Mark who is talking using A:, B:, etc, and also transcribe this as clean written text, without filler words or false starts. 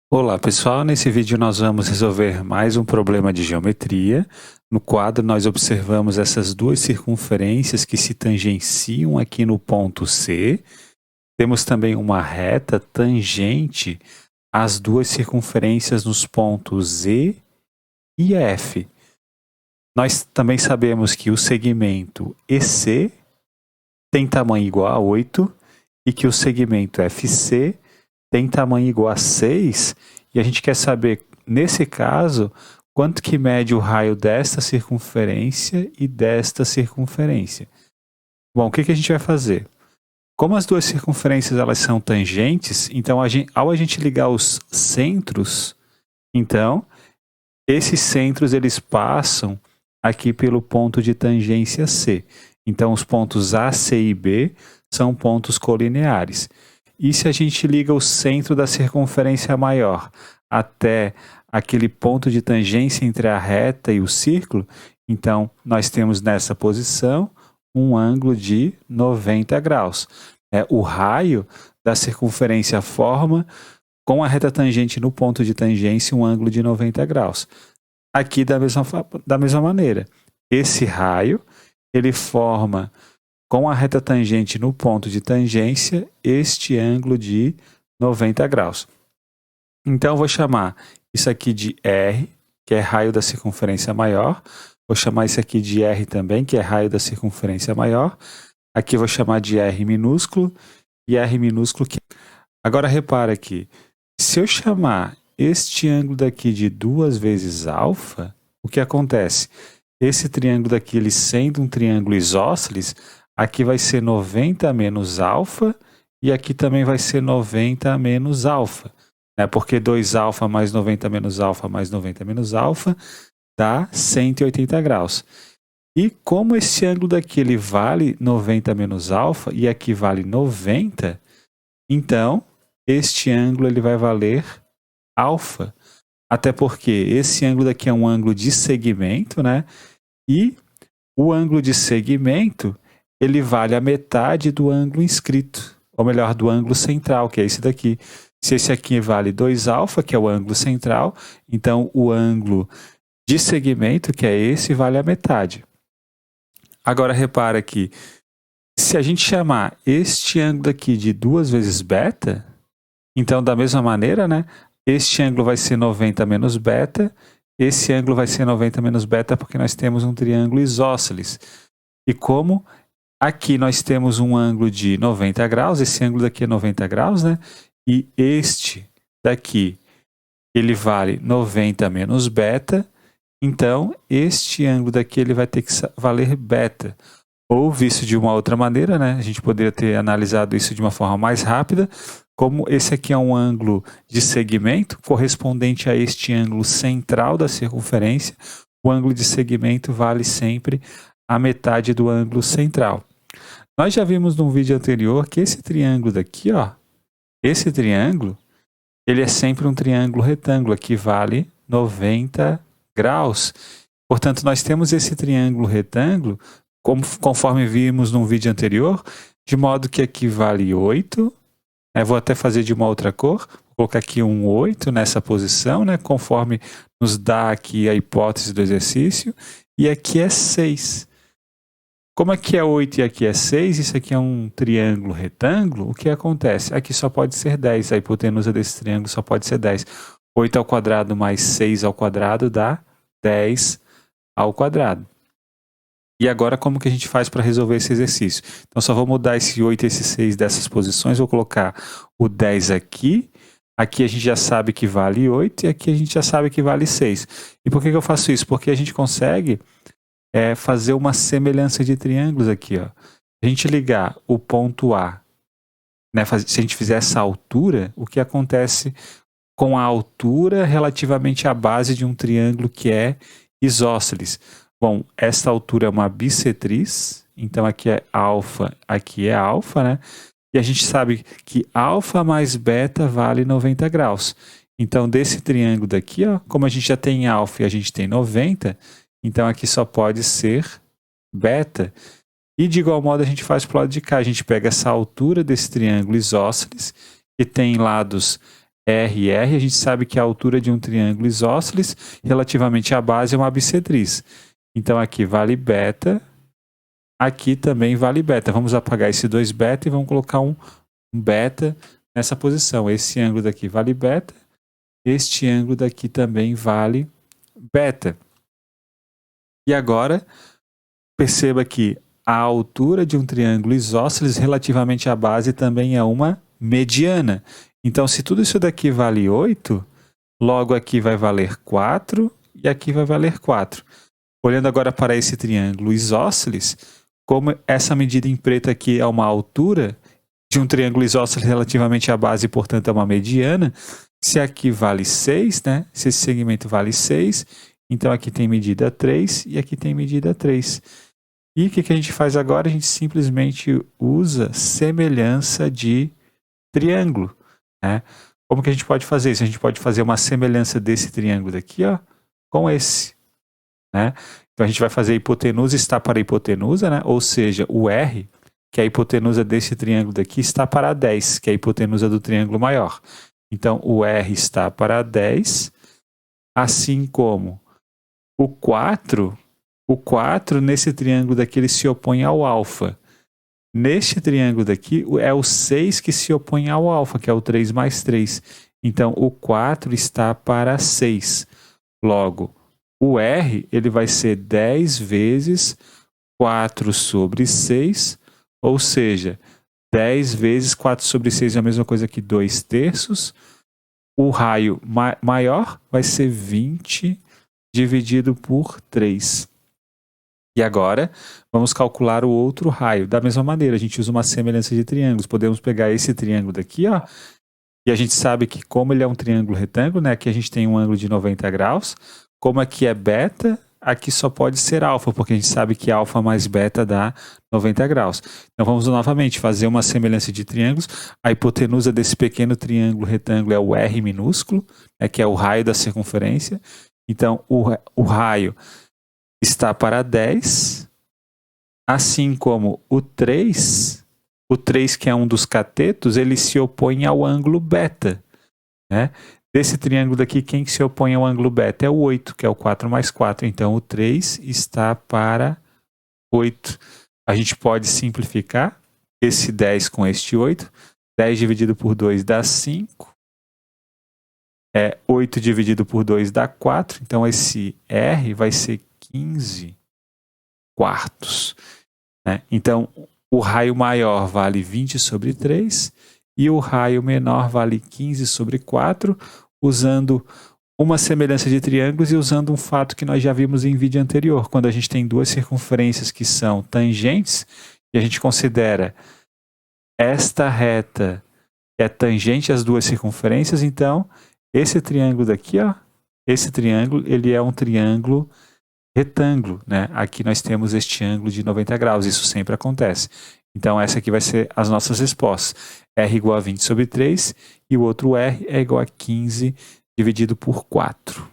A: Olá pessoal, nesse vídeo nós vamos resolver mais um problema de geometria. No quadro nós observamos essas duas circunferências que se tangenciam aqui no ponto C. Temos também uma reta tangente às duas circunferências nos pontos E e F. Nós também sabemos que o segmento EC tem tamanho igual a 8 e que o segmento FC tem tamanho igual a 6, e a gente quer saber, nesse caso, quanto que mede o raio desta circunferência e desta circunferência. Bom, o que a gente vai fazer? Como as duas circunferências elas são tangentes, então ao a gente ligar os centros, então, esses centros eles passam aqui pelo ponto de tangência C. Então, os pontos A, C e B são pontos colineares. E se a gente liga o centro da circunferência maior até aquele ponto de tangência entre a reta e o círculo, então nós temos nessa posição um ângulo de 90 graus. O raio da circunferência forma, com a reta tangente no ponto de tangência, um ângulo de 90 graus. Aqui da mesma maneira, esse raio ele forma, com a reta tangente no ponto de tangência, este ângulo de 90 graus. Então, eu vou chamar isso aqui de R, que é raio da circunferência maior. Vou chamar isso aqui de R também, que é raio da circunferência maior. Aqui eu vou chamar de R minúsculo e R minúsculo. Agora, repara aqui. Se eu chamar este ângulo daqui de 2 vezes alfa, o que acontece? Esse triângulo daqui, ele sendo um triângulo isósceles, aqui vai ser 90 menos alfa e aqui também vai ser 90 menos alfa. Porque 2α mais 90 menos alfa mais 90 menos alfa dá 180 graus. E como esse ângulo daqui ele vale 90 menos alfa e aqui vale 90, então este ângulo ele vai valer alfa. Até porque esse ângulo daqui é um ângulo de segmento, E o ângulo de segmento ele vale a metade do ângulo inscrito, ou melhor, do ângulo central, que é esse daqui. Se esse aqui vale 2α, que é o ângulo central, então o ângulo de segmento, que é esse, vale a metade. Agora repara aqui, se a gente chamar este ângulo aqui de 2 vezes beta, então da mesma maneira, este ângulo vai ser 90 menos beta, esse ângulo vai ser 90 menos beta porque nós temos um triângulo isósceles. E como aqui nós temos um ângulo de 90 graus, esse ângulo daqui é 90 graus, E este daqui, ele vale 90 menos beta, então este ângulo daqui ele vai ter que valer beta. Ou visto de uma outra maneira, a gente poderia ter analisado isso de uma forma mais rápida, como esse aqui é um ângulo de segmento correspondente a este ângulo central da circunferência, o ângulo de segmento vale sempre a metade do ângulo central. Nós já vimos num vídeo anterior que esse triângulo daqui, esse triângulo, ele é sempre um triângulo retângulo, que vale 90 graus. Portanto, nós temos esse triângulo retângulo, conforme vimos num vídeo anterior, de modo que aqui vale 8. Vou até fazer de uma outra cor, vou colocar aqui um 8 nessa posição, conforme nos dá aqui a hipótese do exercício, e aqui é 6. Como aqui é 8 e aqui é 6, isso aqui é um triângulo retângulo, o que acontece? Aqui só pode ser 10, a hipotenusa desse triângulo só pode ser 10. 8 ao quadrado mais 6 ao quadrado dá 10 ao quadrado. E agora como que a gente faz para resolver esse exercício? Então só vou mudar esse 8 e esse 6 dessas posições, vou colocar o 10 aqui. Aqui a gente já sabe que vale 8 e aqui a gente já sabe que vale 6. E por que eu faço isso? Porque a gente consegue fazer uma semelhança de triângulos aqui. Se a gente ligar o ponto A, se a gente fizer essa altura, o que acontece com a altura relativamente à base de um triângulo que é isósceles? Bom, essa altura é uma bissetriz, então aqui é alfa, E a gente sabe que alfa mais beta vale 90 graus. Então, desse triângulo daqui, como a gente já tem alfa e a gente tem 90, então aqui só pode ser beta. E de igual modo a gente faz para o lado de cá. A gente pega essa altura desse triângulo isósceles, que tem lados R e R, a gente sabe que a altura de um triângulo isósceles relativamente à base é uma bissetriz. Então aqui vale beta, aqui também vale beta. Vamos apagar esse 2 beta e vamos colocar um beta nessa posição. Esse ângulo daqui vale beta, este ângulo daqui também vale beta. E agora, perceba que a altura de um triângulo isósceles relativamente à base também é uma mediana. Então, se tudo isso daqui vale 8, logo aqui vai valer 4 e aqui vai valer 4. Olhando agora para esse triângulo isósceles, como essa medida em preto aqui é uma altura de um triângulo isósceles relativamente à base, portanto é uma mediana, se aqui vale 6, né? Se esse segmento vale 6, então aqui tem medida 3 e aqui tem medida 3. E o que a gente faz agora? A gente simplesmente usa semelhança de triângulo. Né? Como que a gente pode fazer isso? A gente pode fazer uma semelhança desse triângulo daqui, ó, com esse. Né? Então a gente vai fazer a hipotenusa está para a hipotenusa, né? Ou seja, o R, que é a hipotenusa desse triângulo daqui, está para 10, que é a hipotenusa do triângulo maior. Então o R está para 10, assim como o 4 nesse triângulo daqui ele se opõe ao alfa. Neste triângulo daqui é o 6 que se opõe ao alfa, que é o 3 mais 3. Então o 4 está para 6. Logo, o R ele vai ser 10 vezes 4 sobre 6, ou seja, 10 vezes 4 sobre 6 é a mesma coisa que 2 terços. O raio maior vai ser 20 dividido por 3. E agora, vamos calcular o outro raio. Da mesma maneira, a gente usa uma semelhança de triângulos. Podemos pegar esse triângulo daqui, ó, e a gente sabe que como ele é um triângulo retângulo, né, aqui a gente tem um ângulo de 90 graus. Como aqui é beta, aqui só pode ser alfa, porque a gente sabe que alfa mais beta dá 90 graus. Então vamos novamente fazer uma semelhança de triângulos. A hipotenusa desse pequeno triângulo retângulo é o R minúsculo, né, que é o raio da circunferência. Então o raio está para 10, assim como o 3 que é um dos catetos, ele se opõe ao ângulo beta. Né? Desse triângulo daqui, quem que se opõe ao ângulo beta é o 8, que é o 4 mais 4. Então o 3 está para 8. A gente pode simplificar esse 10 com este 8. 10 dividido por 2 dá 5. 8 dividido por 2 dá 4. Então esse R vai ser 15 quartos. Né? Então, o raio maior vale 20 sobre 3 e o raio menor vale 15 sobre 4, usando uma semelhança de triângulos e usando um fato que nós já vimos em vídeo anterior, quando a gente tem duas circunferências que são tangentes, e a gente considera esta reta que é tangente às duas circunferências, então esse triângulo daqui, ó, esse triângulo, ele é um triângulo retângulo, né? Aqui nós temos este ângulo de 90 graus, isso sempre acontece. Então essa aqui vai ser as nossas respostas. R igual a 20 sobre 3 e o outro R é igual a 15 dividido por 4.